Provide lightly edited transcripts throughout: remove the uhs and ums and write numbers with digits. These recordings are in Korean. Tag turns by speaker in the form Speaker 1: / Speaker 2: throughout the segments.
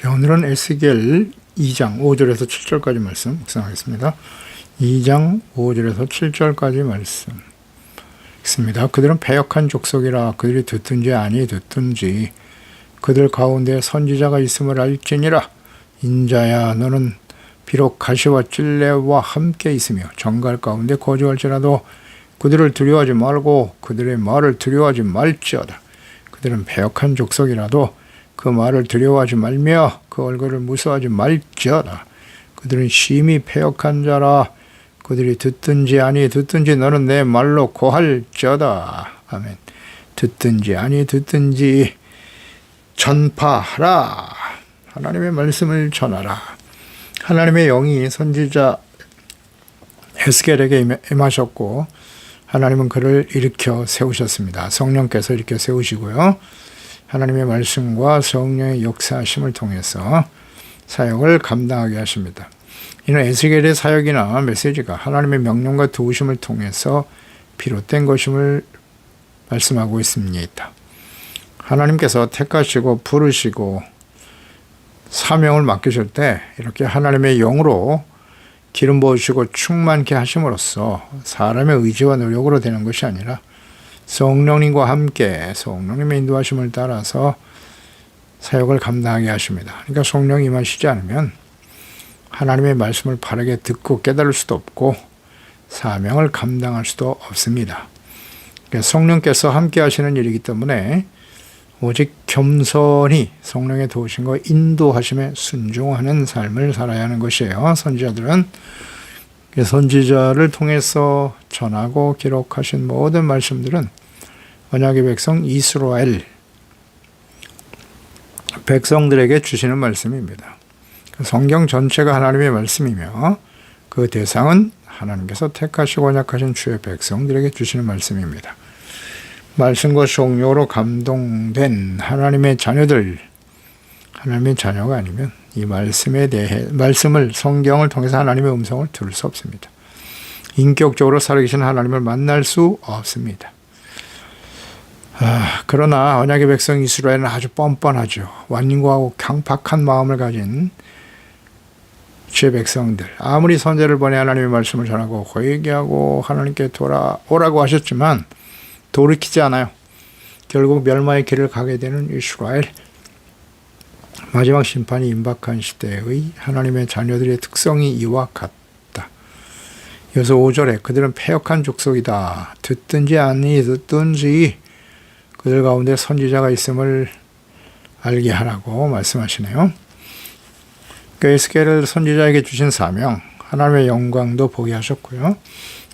Speaker 1: 오늘은 에스겔 2장 5절에서 7절까지 말씀 묵상하겠습니다. 2장 5절에서 7절까지 말씀 읽습니다. 그들은 패역한 족속이라 그들이 듣든지 아니 듣든지 그들 가운데 선지자가 있음을 알지니라. 인자야 너는 비록 가시와 찔레와 함께 있으며 정갈 가운데 거주할지라도 그들을 두려워하지 말고 그들의 말을 두려워하지 말지어다. 그들은 패역한 족속이라도 그 말을 두려워하지 말며 그 얼굴을 무서워하지 말지어다. 그들은 심히 패역한 자라. 그들이 듣든지 아니 듣든지 너는 내 말로 고할지어다. 아멘. 듣든지 아니 듣든지 전파하라. 하나님의 말씀을 전하라. 하나님의 영이 선지자 에스겔에게 임하셨고 하나님은 그를 일으켜 세우셨습니다. 성령께서 일으켜 세우시고요. 하나님의 말씀과 성령의 역사하심을 통해서 사역을 감당하게 하십니다. 이는 에스겔의 사역이나 메시지가 하나님의 명령과 도우심을 통해서 비롯된 것임을 말씀하고 있습니다. 하나님께서 택하시고 부르시고 사명을 맡기실 때 이렇게 하나님의 영으로 기름 부으시고 충만케 하심으로써 사람의 의지와 노력으로 되는 것이 아니라 성령님과 함께 성령님의 인도하심을 따라서 사역을 감당하게 하십니다. 그러니까 성령이 임하시지 않으면 하나님의 말씀을 바르게 듣고 깨달을 수도 없고 사명을 감당할 수도 없습니다. 그러니까 성령께서 함께 하시는 일이기 때문에 오직 겸손히 성령의 도우심과 인도하심에 순종하는 삶을 살아야 하는 것이에요. 선지자들은 선지자를 통해서 전하고 기록하신 모든 말씀들은 언약의 백성 이스라엘 백성들에게 주시는 말씀입니다. 성경 전체가 하나님의 말씀이며 그 대상은 하나님께서 택하시고 언약하신 주의 백성들에게 주시는 말씀입니다. 말씀과 성령으로 감동된 하나님의 자녀들, 하나님의 자녀가 아니면 이 말씀에 대해 말씀을 성경을 통해서 하나님의 음성을 들을 수 없습니다. 인격적으로 살아계신 하나님을 만날 수 없습니다. 그러나 언약의 백성 이스라엘은 아주 뻔뻔하죠. 완고하고 강팍한 마음을 가진 주의 백성들, 아무리 선제를 보내 하나님의 말씀을 전하고 회개하고 하나님께 돌아오라고 하셨지만 돌이키지 않아요. 결국 멸망의 길을 가게 되는 이스라엘, 마지막 심판이 임박한 시대의 하나님의 자녀들의 특성이 이와 같다. 여기서 5절에 그들은 패역한 족속이다. 듣든지 아니 듣든지 그들 가운데 선지자가 있음을 알게 하라고 말씀하시네요. 에스겔을 선지자에게 주신 사명, 하나님의 영광도 보게 하셨고요.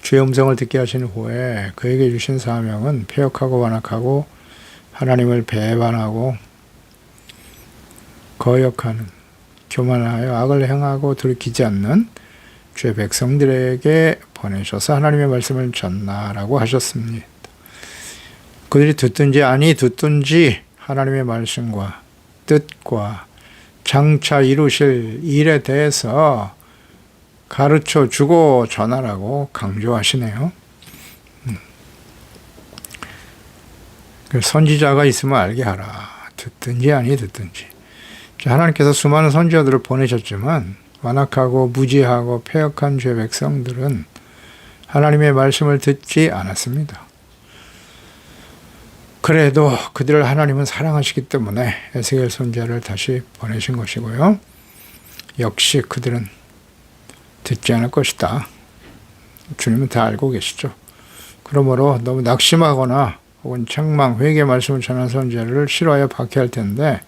Speaker 1: 주의 음성을 듣게 하신 후에 그에게 주신 사명은 패역하고 완악하고 하나님을 배반하고 거역하는, 교만하여 악을 행하고 돌이키지 않는 주의 백성들에게 보내셔서 하나님의 말씀을 전하라고 하셨습니다. 그들이 듣든지 아니 듣든지 하나님의 말씀과 뜻과 장차 이루실 일에 대해서 가르쳐 주고 전하라고 강조하시네요. 선지자가 있으면 알게 하라. 듣든지 아니 듣든지. 하나님께서 수많은 선지자들을 보내셨지만 완악하고 무지하고 패역한 죄 백성들은 하나님의 말씀을 듣지 않았습니다. 그래도 그들을 하나님은 사랑하시기 때문에 에스겔 선지자를 다시 보내신 것이고요. 역시 그들은 듣지 않을 것이다. 주님은 다 알고 계시죠. 그러므로 너무 낙심하거나 혹은 책망, 회개 말씀을 전한 선지자를 싫어하여 박해할 텐데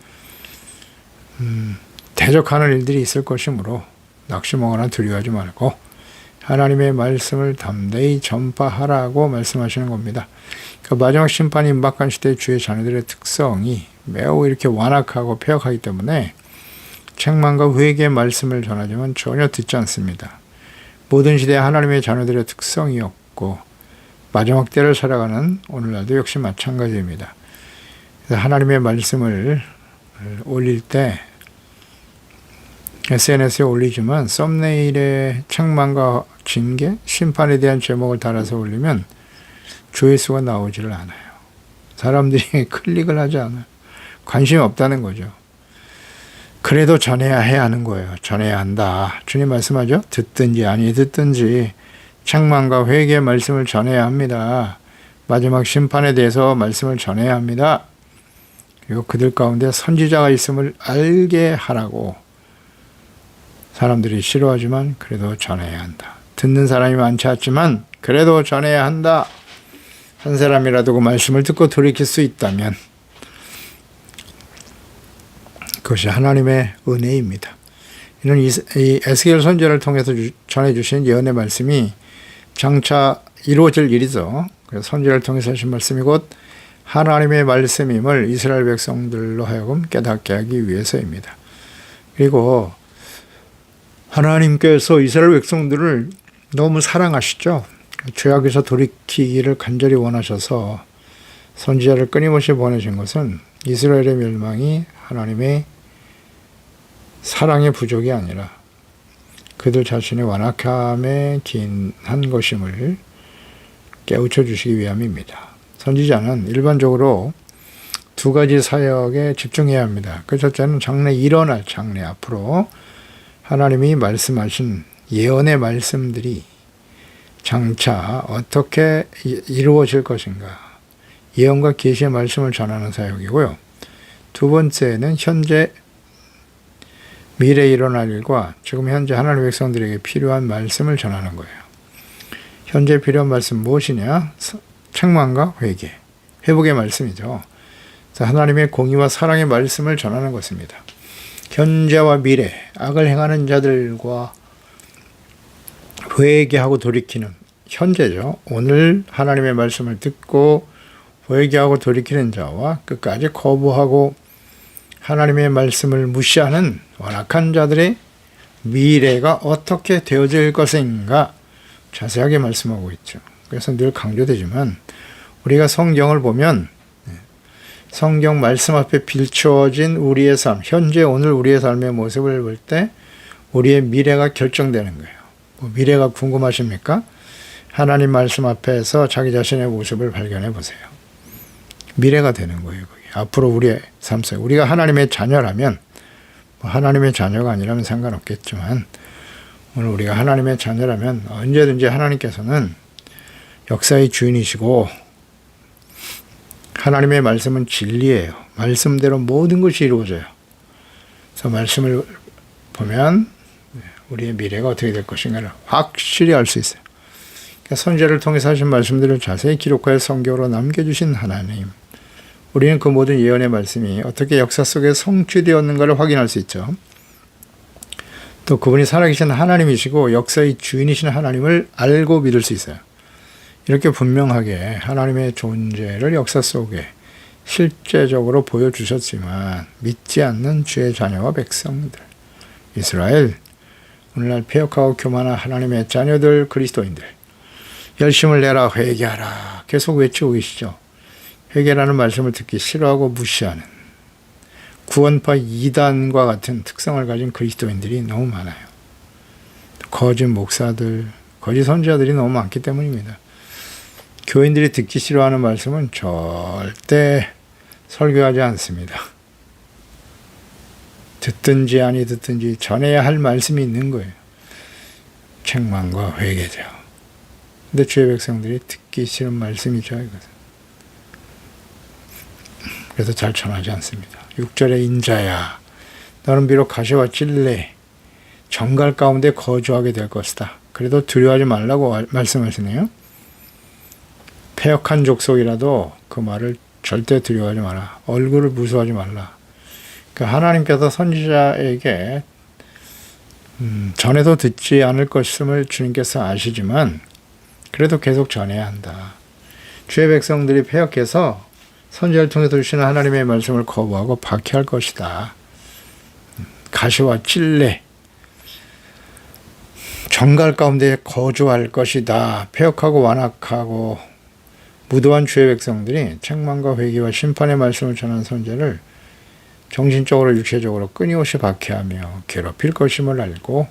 Speaker 1: 대적하는 일들이 있을 것이므로 낙심하거나 두려워하지 말고 하나님의 말씀을 담대히 전파하라고 말씀하시는 겁니다. 그러니까 마지막 심판이 임박한 시대의 주의 자녀들의 특성이 매우 이렇게 완악하고 패역하기 때문에 책망과 회개의 말씀을 전하지만 전혀 듣지 않습니다. 모든 시대에 하나님의 자녀들의 특성이었고 마지막 때를 살아가는 오늘날도 역시 마찬가지입니다. 그래서 하나님의 말씀을 올릴 때 SNS에 올리지만 썸네일에 책망과 징계, 심판에 대한 제목을 달아서 올리면 조회수가 나오지를 않아요. 사람들이 클릭을 하지 않아요. 관심이 없다는 거죠. 그래도 전해야 해야 하는 거예요. 전해야 한다. 주님 말씀하죠. 듣든지 아니 듣든지 책망과 회개의 말씀을 전해야 합니다. 마지막 심판에 대해서 말씀을 전해야 합니다. 그리고 그들 가운데 선지자가 있음을 알게 하라고. 사람들이 싫어하지만 그래도 전해야 한다. 듣는 사람이 많지 않지만 그래도 전해야 한다. 한 사람이라도 그 말씀을 듣고 돌이킬 수 있다면 그것이 하나님의 은혜입니다. 이는 이 에스겔 선지자를 통해서 전해주신 예언의 말씀이 장차 이루어질 일이죠. 그래서 선지자를 통해서 하신 말씀이 곧 하나님의 말씀임을 이스라엘 백성들로 하여금 깨닫게 하기 위해서입니다. 그리고 하나님께서 이스라엘 백성들을 너무 사랑하시죠. 죄악에서 돌이키기를 간절히 원하셔서 선지자를 끊임없이 보내신 것은 이스라엘의 멸망이 하나님의 사랑의 부족이 아니라 그들 자신의 완악함에 기인한 것임을 깨우쳐 주시기 위함입니다. 선지자는 일반적으로 두 가지 사역에 집중해야 합니다. 그 첫째는 장래 일어날 장래 앞으로 하나님이 말씀하신 예언의 말씀들이 장차 어떻게 이루어질 것인가 예언과 계시의 말씀을 전하는 사역이고요. 두 번째는 현재 미래에 일어날 일과 지금 현재 하나님의 백성들에게 필요한 말씀을 전하는 거예요. 현재 필요한 말씀 무엇이냐? 책망과 회개, 회복의 말씀이죠. 하나님의 공의와 사랑의 말씀을 전하는 것입니다. 현재와 미래, 악을 행하는 자들과 회개하고 돌이키는 현재죠. 오늘 하나님의 말씀을 듣고 회개하고 돌이키는 자와 끝까지 거부하고 하나님의 말씀을 무시하는 완악한 자들의 미래가 어떻게 되어질 것인가 자세하게 말씀하고 있죠. 그래서 늘 강조되지만 우리가 성경을 보면 성경 말씀 앞에 비추어진 우리의 삶, 현재 오늘 우리의 삶의 모습을 볼 때 우리의 미래가 결정되는 거예요. 미래가 궁금하십니까? 하나님 말씀 앞에서 자기 자신의 모습을 발견해 보세요. 미래가 되는 거예요. 그게. 앞으로 우리의 삶 속에 우리가 하나님의 자녀라면 하나님의 자녀가 아니라면 상관없겠지만 오늘 우리가 하나님의 자녀라면 언제든지 하나님께서는 역사의 주인이시고 하나님의 말씀은 진리예요. 말씀대로 모든 것이 이루어져요. 그래서 말씀을 보면 우리의 미래가 어떻게 될 것인가를 확실히 알 수 있어요. 그러니까 선지자를 통해서 하신 말씀들을 자세히 기록하여 성경으로 남겨주신 하나님. 우리는 그 모든 예언의 말씀이 어떻게 역사 속에 성취되었는가를 확인할 수 있죠. 또 그분이 살아계신 하나님이시고 역사의 주인이신 하나님을 알고 믿을 수 있어요. 이렇게 분명하게 하나님의 존재를 역사 속에 실제적으로 보여주셨지만 믿지 않는 주의 자녀와 백성들, 이스라엘, 오늘날 폐역하고 교만한 하나님의 자녀들, 그리스도인들, 열심을 내라, 회개하라 계속 외치고 계시죠. 회개라는 말씀을 듣기 싫어하고 무시하는 구원파 이단과 같은 특성을 가진 그리스도인들이 너무 많아요. 거짓 목사들, 거짓 선지자들이 너무 많기 때문입니다. 교인들이 듣기 싫어하는 말씀은 절대 설교하지 않습니다. 듣든지 아니 듣든지 전해야 할 말씀이 있는 거예요. 책망과 회개죠. 근데 주의 백성들이 듣기 싫은 말씀이죠. 이것은. 그래서 잘 전하지 않습니다. 6절에 인자야 너는 비록 가시와 찔레 정갈 가운데 거주하게 될 것이다. 그래도 두려워하지 말라고 말씀하시네요. 패역한 족속이라도 그 말을 절대 두려워하지 마라. 얼굴을 무서워하지 말라. 그러니까 하나님께서 선지자에게 전해도 듣지 않을 것임을 주님께서 아시지만 그래도 계속 전해야 한다. 주의 백성들이 패역해서 선지자를 통해서 주시는 하나님의 말씀을 거부하고 박해할 것이다. 가시와 찔레 정갈 가운데 거주할 것이다. 패역하고 완악하고 무도한 주의 백성들이 책망과 회개와 심판의 말씀을 전하는 선지자를 정신적으로 육체적으로 끊임없이 박해하며 괴롭힐 것임을 알고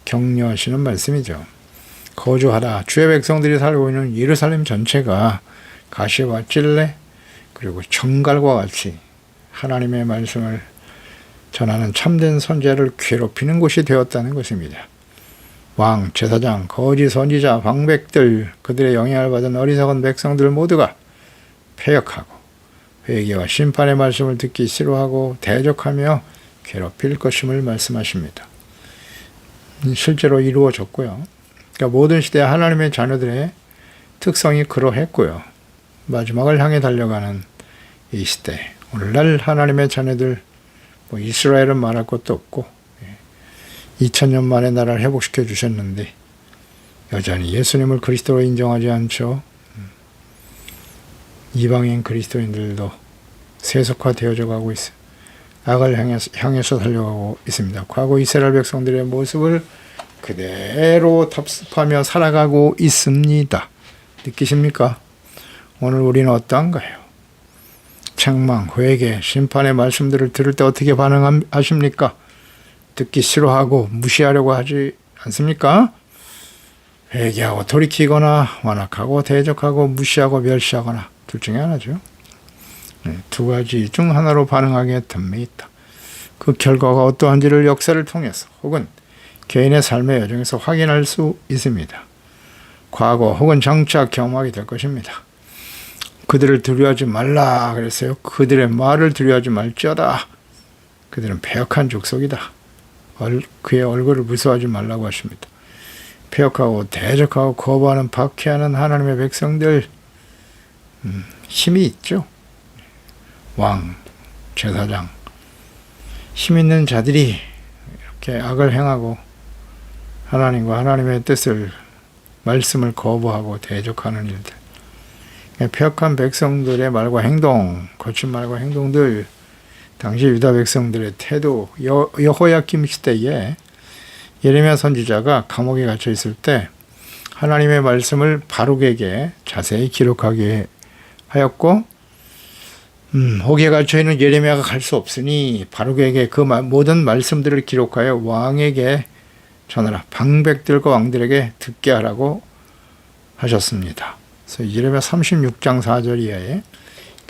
Speaker 1: 격려하시는 말씀이죠. 거주하라. 주의 백성들이 살고 있는 예루살렘 전체가 가시와 찔레 그리고 정갈과 같이 하나님의 말씀을 전하는 참된 선지자를 괴롭히는 곳이 되었다는 것입니다. 왕, 제사장, 거짓 선지자, 방백들, 그들의 영향을 받은 어리석은 백성들 모두가 패역하고 회개와 심판의 말씀을 듣기 싫어하고 대적하며 괴롭힐 것임을 말씀하십니다. 실제로 이루어졌고요. 그러니까 모든 시대 하나님의 자녀들의 특성이 그러했고요. 마지막을 향해 달려가는 이 시대, 오늘날 하나님의 자녀들, 이스라엘은 말할 것도 없고 2000년 만에 나라를 회복시켜 주셨는데 여전히 예수님을 그리스도로 인정하지 않죠. 이방인 그리스도인들도 세속화되어져 가고 있어요. 악을 향해서 달려가고 있습니다. 과거 이스라엘 백성들의 모습을 그대로 답습하며 살아가고 있습니다. 느끼십니까? 오늘 우리는 어떠한가요? 책망, 회개, 심판의 말씀들을 들을 때 어떻게 반응하십니까? 듣기 싫어하고 무시하려고 하지 않습니까? 회개하고 돌이키거나 완악하고 대적하고 무시하고 멸시하거나 둘 중에 하나죠. 두 가지 중 하나로 반응하게 됩니다. 그 결과가 어떠한지를 역사를 통해서 혹은 개인의 삶의 여정에서 확인할 수 있습니다. 과거 혹은 장차 경험하게 될 것입니다. 그들을 두려워하지 말라 그랬어요. 그들의 말을 두려워하지 말지어다. 그들은 패역한 족속이다. 그의 얼굴을 무서워하지 말라고 하십니다. 패역하고 대적하고 거부하는 박해하는 하나님의 백성들 힘이 있죠. 왕, 제사장, 힘 있는 자들이 이렇게 악을 행하고 하나님과 하나님의 뜻을 말씀을 거부하고 대적하는 일들, 패역한 백성들의 말과 행동, 거친 말과 행동들, 당시 유다 백성들의 태도, 여호야김 시대에 예레미야 선지자가 감옥에 갇혀 있을 때 하나님의 말씀을 바룩에게 자세히 기록하게 하였고, 혹에 갇혀 있는 예레미야가 갈 수 없으니 바룩에게 그 모든 말씀들을 기록하여 왕에게 전하라. 방백들과 왕들에게 듣게 하라고 하셨습니다. 그래서 예레미야 36장 4절 이하에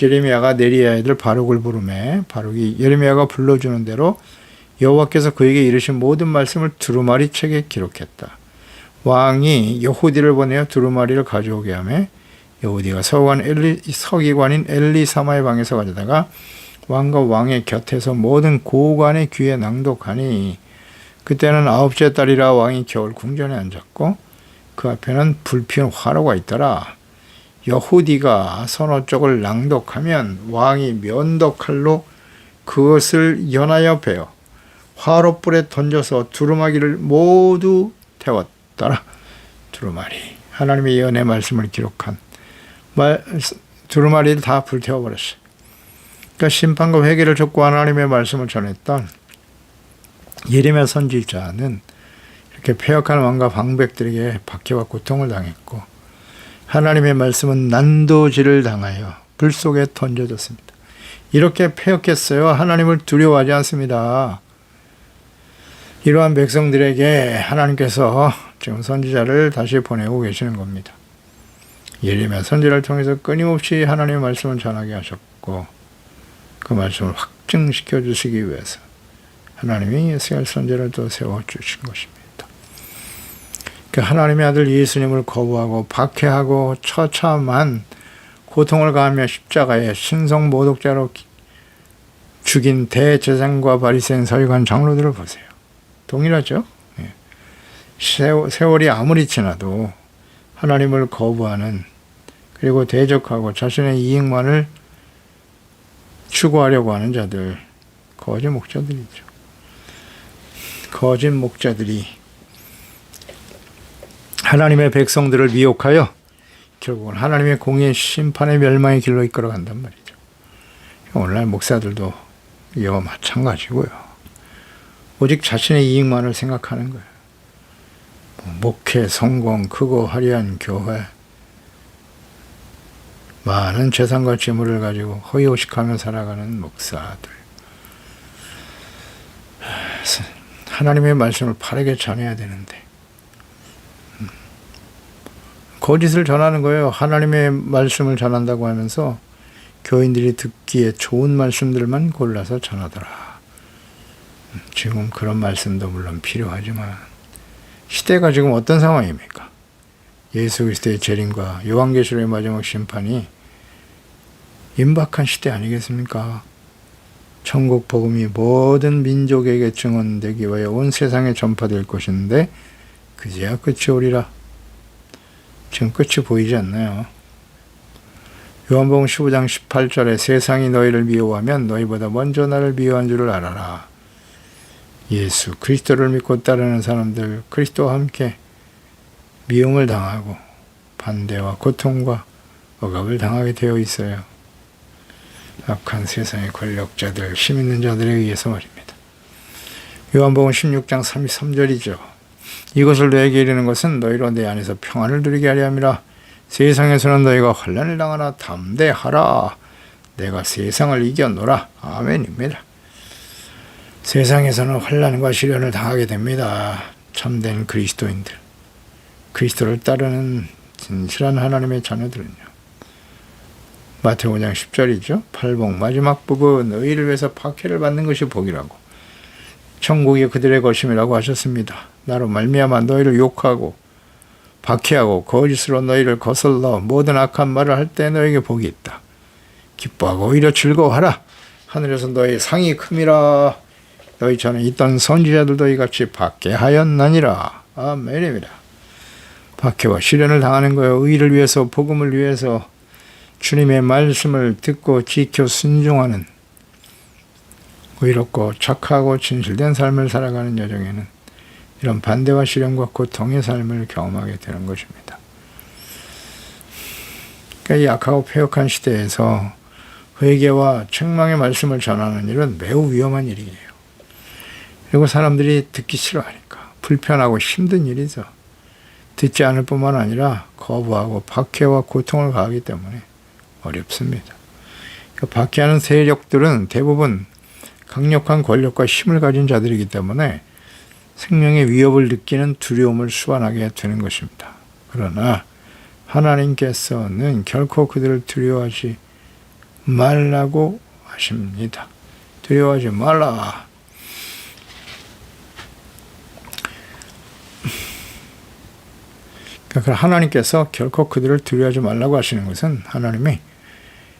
Speaker 1: 예레미야가 네리야 아들 바룩을 부르매 바룩이 예레미야가 불러주는 대로 여호와께서 그에게 이르신 모든 말씀을 두루마리 책에 기록했다. 왕이 여후디를 보내어 두루마리를 가져오게 하며 여후디가 서기관인 엘리사마의 방에서 가져다가 왕과 왕의 곁에서 모든 고관의 귀에 낭독하니 그때는 9째 달이라 왕이 겨울 궁전에 앉았고 그 앞에는 불피운 화로가 있더라. 여후디가 서너 쪽을 낭독하면 왕이 면도칼로 그것을 연하여 베어 화롯불에 던져서 두루마기를 모두 태웠더라. 두루마리, 하나님의 예언의 말씀을 기록한 두루마리를 다 불태워버렸어요. 그러니까 심판과 회개를 줬고 하나님의 말씀을 전했던 예레미야 선지자는 이렇게 패역한 왕과 방백들에게 박해와 고통을 당했고 하나님의 말씀은 난도질을 당하여 불 속에 던져졌습니다. 이렇게 패역했어요. 하나님을 두려워하지 않습니다. 이러한 백성들에게 하나님께서 지금 선지자를 다시 보내고 계시는 겁니다. 예레미야 선지자를 통해서 끊임없이 하나님의 말씀을 전하게 하셨고 그 말씀을 확증시켜 주시기 위해서 하나님이 예수의 선지자를 또 세워주신 것입니다. 하나님의 아들 예수님을 거부하고 박해하고 처참한 고통을 가하며 십자가에 신성 모독자로 죽인 대제사장과 바리새인 서기관 장로들을 보세요. 동일하죠? 세월이 아무리 지나도 하나님을 거부하는 그리고 대적하고 자신의 이익만을 추구하려고 하는 자들, 거짓 목자들이죠. 거짓 목자들이 하나님의 백성들을 미혹하여 결국은 하나님의 공의 심판의 멸망의 길로 이끌어간단 말이죠. 오늘날 목사들도 이와 마찬가지고요. 오직 자신의 이익만을 생각하는 거예요. 목회, 성공, 크고 화려한 교회, 많은 재산과 재물을 가지고 허위호식하며 살아가는 목사들. 하나님의 말씀을 바르게 전해야 되는데 거짓을 전하는 거예요. 하나님의 말씀을 전한다고 하면서 교인들이 듣기에 좋은 말씀들만 골라서 전하더라. 지금 그런 말씀도 물론 필요하지만 시대가 지금 어떤 상황입니까? 예수 그리스도의 재림과 요한계시록의 마지막 심판이 임박한 시대 아니겠습니까? 천국 복음이 모든 민족에게 증언되기 위하여 온 세상에 전파될 것인데 그제야 끝이 오리라. 지금 끝이 보이지 않나요? 요한복음 15장 18절에 세상이 너희를 미워하면 너희보다 먼저 나를 미워한 줄을 알아라. 예수 그리스도를 믿고 따르는 사람들 그리스도와 함께 미움을 당하고 반대와 고통과 억압을 당하게 되어 있어요. 악한 세상의 권력자들, 힘 있는 자들에 의해서 말입니다. 요한복음 16장 33절이죠. 이것을 너에게 이르는 것은 너희로 내 안에서 평안을 누리게 하려 함이라. 세상에서는 너희가 환난을 당하나 담대하라. 내가 세상을 이겨노라. 아멘입니다. 세상에서는 환난과 시련을 당하게 됩니다. 참된 그리스도인들, 그리스도를 따르는 진실한 하나님의 자녀들은요. 마태복음 5장 10절이죠. 팔복 마지막 부분 너희를 위해서 박해를 받는 것이 복이라고. 천국이 그들의 것임이라고 하셨습니다. 나로 말미암아 너희를 욕하고 박해하고 거짓으로 너희를 거슬러 모든 악한 말을 할 때 너희에게 복이 있다. 기뻐하고 오히려 즐거워하라. 하늘에서 너희 상이 큼이라. 너희 전에 있던 선지자들도 이같이 박해하였나니라. 아멘입니다. 박해와 시련을 당하는 거요. 의를 위해서, 복음을 위해서 주님의 말씀을 듣고 지켜 순종하는 의롭고 착하고 진실된 삶을 살아가는 여정에는 이런 반대와 시련과 고통의 삶을 경험하게 되는 것입니다. 그러니까 이 악하고 패역한 시대에서 회개와 책망의 말씀을 전하는 일은 매우 위험한 일이에요. 그리고 사람들이 듣기 싫어하니까 불편하고 힘든 일이죠. 듣지 않을 뿐만 아니라 거부하고 박해와 고통을 가하기 때문에 어렵습니다. 박해하는 세력들은 대부분 강력한 권력과 힘을 가진 자들이기 때문에 생명의 위협을 느끼는 두려움을 수반하게 되는 것입니다. 그러나 하나님께서는 결코 그들을 두려워하지 말라고 하십니다. 두려워하지 말라. 그러니까 하나님께서 결코 그들을 두려워하지 말라고 하시는 것은 하나님이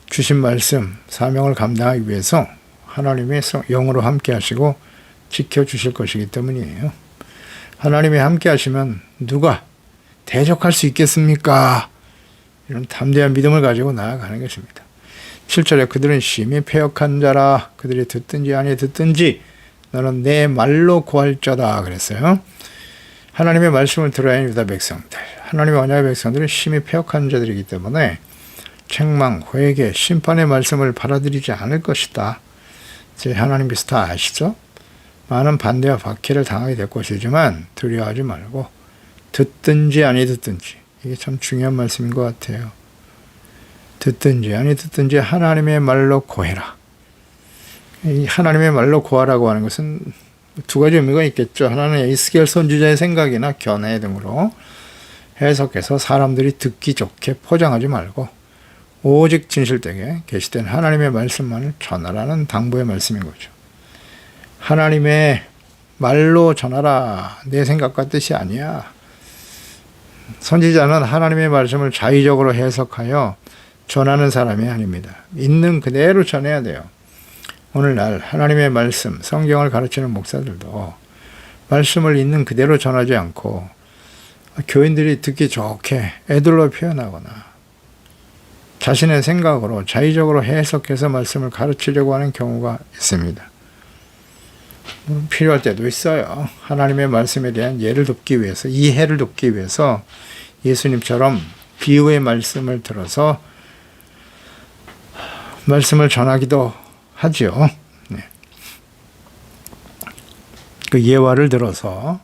Speaker 1: 주신 말씀, 사명을 감당하기 위해서 하나님의 영으로 함께 하시고 지켜주실 것이기 때문이에요. 하나님이 함께 하시면 누가 대적할 수 있겠습니까? 이런 담대한 믿음을 가지고 나아가는 것입니다. 7절에 그들은 심히 패역한 자라. 그들이 듣든지 아니 듣든지 너는 내 말로 구할 자다 그랬어요. 하나님의 말씀을 들어야 하는 유다 백성들, 하나님의 언약의 백성들은 심히 패역한 자들이기 때문에 책망, 회개, 심판의 말씀을 받아들이지 않을 것이다. 이제 하나님께서 다 아시죠? 많은 반대와 박해를 당하게 될 것이지만 두려워하지 말고 듣든지 아니 듣든지, 이게 참 중요한 말씀인 것 같아요. 듣든지 아니 듣든지 하나님의 말로 고해라. 이 하나님의 말로 고하라고 하는 것은 두 가지 의미가 있겠죠. 하나는 이스겔 선지자의 생각이나 견해 등으로 해석해서 사람들이 듣기 좋게 포장하지 말고 오직 진실되게 계시된 하나님의 말씀만을 전하라는 당부의 말씀인 거죠. 하나님의 말로 전하라. 내 생각과 뜻이 아니야. 선지자는 하나님의 말씀을 자의적으로 해석하여 전하는 사람이 아닙니다. 있는 그대로 전해야 돼요. 오늘날 하나님의 말씀, 성경을 가르치는 목사들도 말씀을 있는 그대로 전하지 않고 교인들이 듣기 좋게 애들로 표현하거나 자신의 생각으로 자의적으로 해석해서 말씀을 가르치려고 하는 경우가 있습니다. 필요할 때도 있어요. 하나님의 말씀에 대한 예를 돕기 위해서, 이해를 돕기 위해서 예수님처럼 비유의 말씀을 들어서 말씀을 전하기도 하죠. 네. 그 예화를 들어서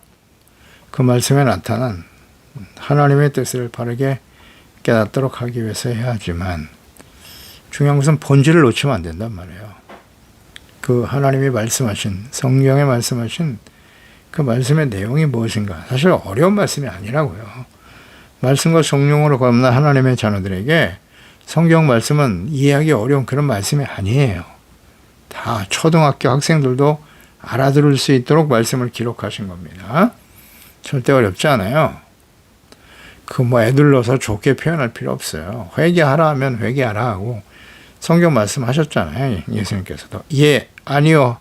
Speaker 1: 그 말씀에 나타난 하나님의 뜻을 바르게 깨닫도록 하기 위해서 해야 하지만 중요한 것은 본질을 놓치면 안 된단 말이에요. 그 하나님이 말씀하신, 성경에 말씀하신 그 말씀의 내용이 무엇인가. 사실 어려운 말씀이 아니라고요. 말씀과 성령으로 거듭난 하나님의 자녀들에게 성경 말씀은 이해하기 어려운 그런 말씀이 아니에요. 다 초등학교 학생들도 알아들을 수 있도록 말씀을 기록하신 겁니다. 절대 어렵지 않아요. 애들러서 좋게 표현할 필요 없어요. 회개하라 하면 회개하라 하고, 성경 말씀하셨잖아요. 예수님께서도. 예, 아니요.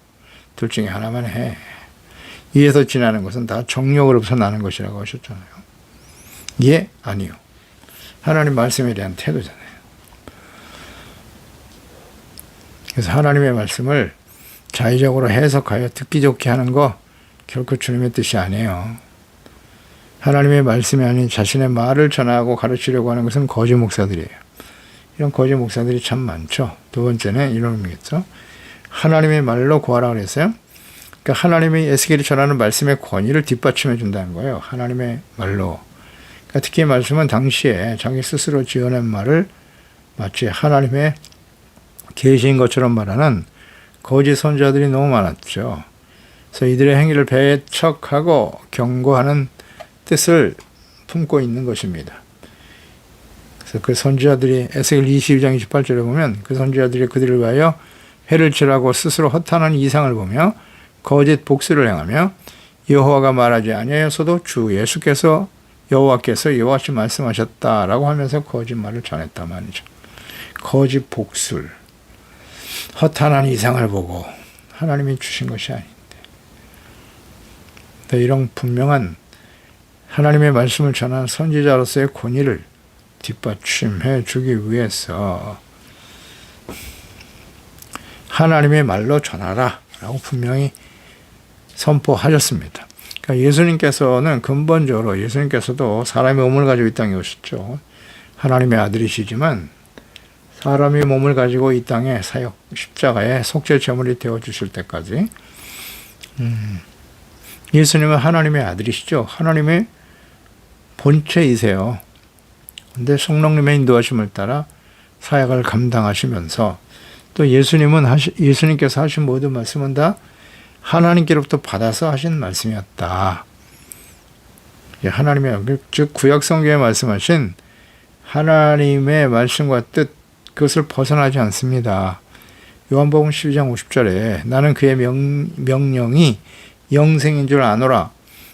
Speaker 1: 둘 중에 하나만 해. 이에서 지나는 것은 다 정욕으로부터 나는 것이라고 하셨잖아요. 예, 아니요. 하나님 말씀에 대한 태도잖아요. 그래서 하나님의 말씀을 자의적으로 해석하여 듣기 좋게 하는 거 결코 주님의 뜻이 아니에요. 하나님의 말씀이 아닌 자신의 말을 전하고 가르치려고 하는 것은 거짓 목사들이에요. 이런 거짓 목사들이 참 많죠. 두 번째는 이런 의미겠죠. 하나님의 말로 구하라 그랬어요. 그러니까 하나님이 에스겔이 전하는 말씀의 권위를 뒷받침해 준다는 거예요. 하나님의 말로. 그러니까 특히 말씀은 당시에 자기 스스로 지어낸 말을 마치 하나님의 계시인 것처럼 말하는 거짓 선지자들이 너무 많았죠. 그래서 이들의 행위를 배척하고 경고하는 뜻을 품고 있는 것입니다. 그래서 그 선지자들이 에스겔 22장 28절에 보면 그 선지자들이 그들을 위하여 회를 칠하고 스스로 허탄한 이상을 보며 거짓 복수를 행하며 여호와가 말하지 아니하였어도 주 예수께서 여호와께서 이와 같이 말씀하셨다라고 하면서 거짓말을 전했단 말이죠. 거짓 복술, 허탄한 이상을 보고 하나님이 주신 것이 아닌데, 이런 분명한 하나님의 말씀을 전하는 선지자로서의 권위를 뒷받침해 주기 위해서 하나님의 말로 전하라 라고 분명히 선포하셨습니다. 그러니까 예수님께서는 근본적으로 예수님께서도 사람의 몸을 가지고 이 땅에 오셨죠. 하나님의 아들이시지만 사람의 몸을 가지고 이 땅에 사역, 십자가에 속죄 제물이 되어주실 때까지 예수님은 하나님의 아들이시죠. 하나님의 본체이세요. 근데 성령님의 인도하심을 따라 사역을 감당하시면서 또 예수님께서 하신 모든 말씀은 다 하나님께로부터 받아서 하신 말씀이었다. 하나님의, 즉 구약 성경에 말씀하신 하나님의 말씀과 뜻, 그것을 벗어나지 않습니다. 요한복음 12장 50절에 나는 그의 명령이 영생인 줄 아노라.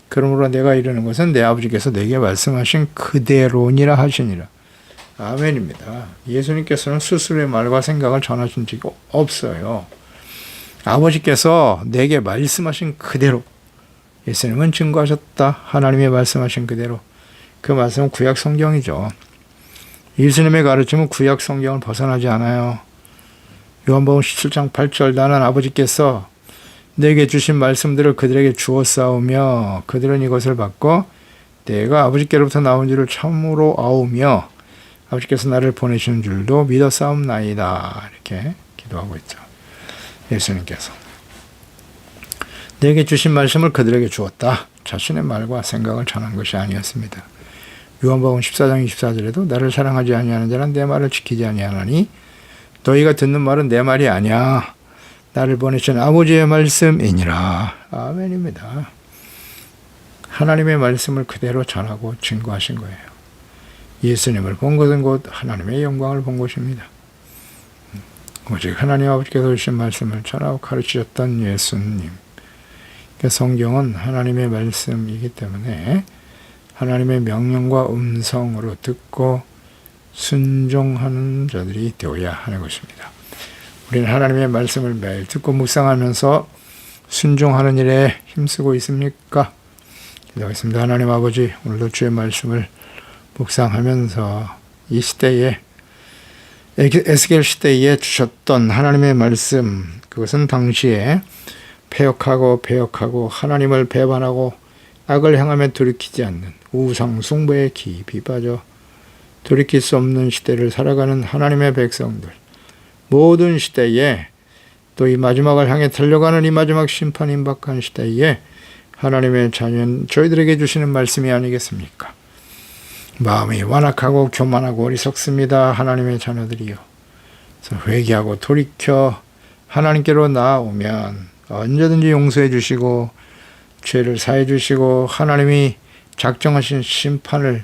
Speaker 1: 그러므로 내가 이르는 것은 내 아버지께서 내게 말씀하신 그대로니라 하시니라. 아멘입니다. 예수님께서는 스스로의 말과 생각을 전하신 적이 없어요. 아버지께서 내게 말씀하신 그대로, 예수님은 증거하셨다. 하나님의 말씀하신 그대로. 그 말씀은 구약 성경이죠. 예수님의 가르침은 구약 성경을 벗어나지 않아요. 요한복음 17장 8절 나는 아버지께서 내게 주신 말씀들을 그들에게 주었사오며 그들은 이것을 받고 내가 아버지께로부터 나온 줄을 참으로 아오며 아버지께서 나를 보내시는 줄도 믿었사옵나이다. 이렇게 기도하고 있죠. 예수님께서 내게 주신 말씀을 그들에게 주었다. 자신의 말과 생각을 전한 것이 아니었습니다. 요한복음 14장 24절에도 나를 사랑하지 아니하는 자는 내 말을 지키지 아니하나니 너희가 듣는 말은 내 말이 아니야. 나를 보내신 아버지의 말씀이니라. 아멘입니다. 하나님의 말씀을 그대로 전하고 증거하신 거예요. 예수님을 본 것은 곧 하나님의 영광을 본 것입니다. 오직 하나님 아버지께서 주신 말씀을 전하고 가르치셨던 예수님. 성경은 하나님의 말씀이기 때문에 하나님의 명령과 음성으로 듣고 순종하는 자들이 되어야 하는 것입니다. 우리는 하나님의 말씀을 매일 듣고 묵상하면서 순종하는 일에 힘쓰고 있습니까? 기도하겠습니다. 하나님 아버지, 오늘도 주의 말씀을 묵상하면서 이 시대에 에스겔 시대에 주셨던 하나님의 말씀, 그것은 당시에 패역하고 하나님을 배반하고 악을 행하며 돌이키지 않는 우상 숭배에 깊이 빠져 돌이킬 수 없는 시대를 살아가는 하나님의 백성들, 모든 시대에 또 이 마지막을 향해 달려가는 이 마지막 심판 임박한 시대에 하나님의 자녀는 저희들에게 주시는 말씀이 아니겠습니까? 마음이 완악하고 교만하고 어리석습니다. 하나님의 자녀들이요. 그래서 회개하고 돌이켜 하나님께로 나아오면 언제든지 용서해 주시고 죄를 사해 주시고 하나님이 작정하신 심판을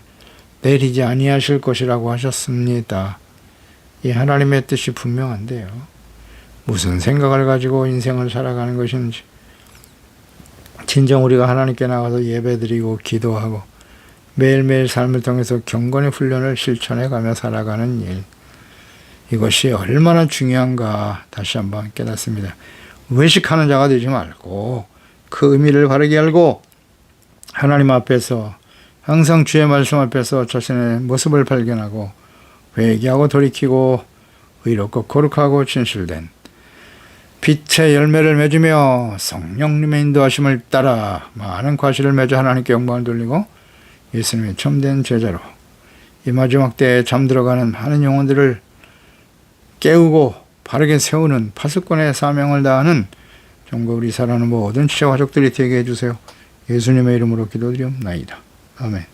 Speaker 1: 내리지 아니하실 것이라고 하셨습니다. 이 하나님의 뜻이 분명한데요. 무슨 생각을 가지고 인생을 살아가는 것인지, 진정 우리가 하나님께 나가서 예배드리고 기도하고 매일매일 삶을 통해서 경건의 훈련을 실천해가며 살아가는 일, 이것이 얼마나 중요한가 다시 한번 깨닫습니다. 외식하는 자가 되지 말고 그 의미를 바르게 알고 하나님 앞에서 항상 주의 말씀 앞에서 자신의 모습을 발견하고 회개하고 돌이키고 의롭고 거룩하고 진실된 빛의 열매를 맺으며 성령님의 인도하심을 따라 많은 과실을 맺어 하나님께 영광을 돌리고 예수님의 참된 제자로 이 마지막 때에 잠들어가는 많은 영혼들을 깨우고 바르게 세우는 파수꾼의 사명을 다하는 전국 우리 사랑하는 모든 지체 가족들이 되게 해주세요. 예수님의 이름으로 기도드리옵나이다. 아멘.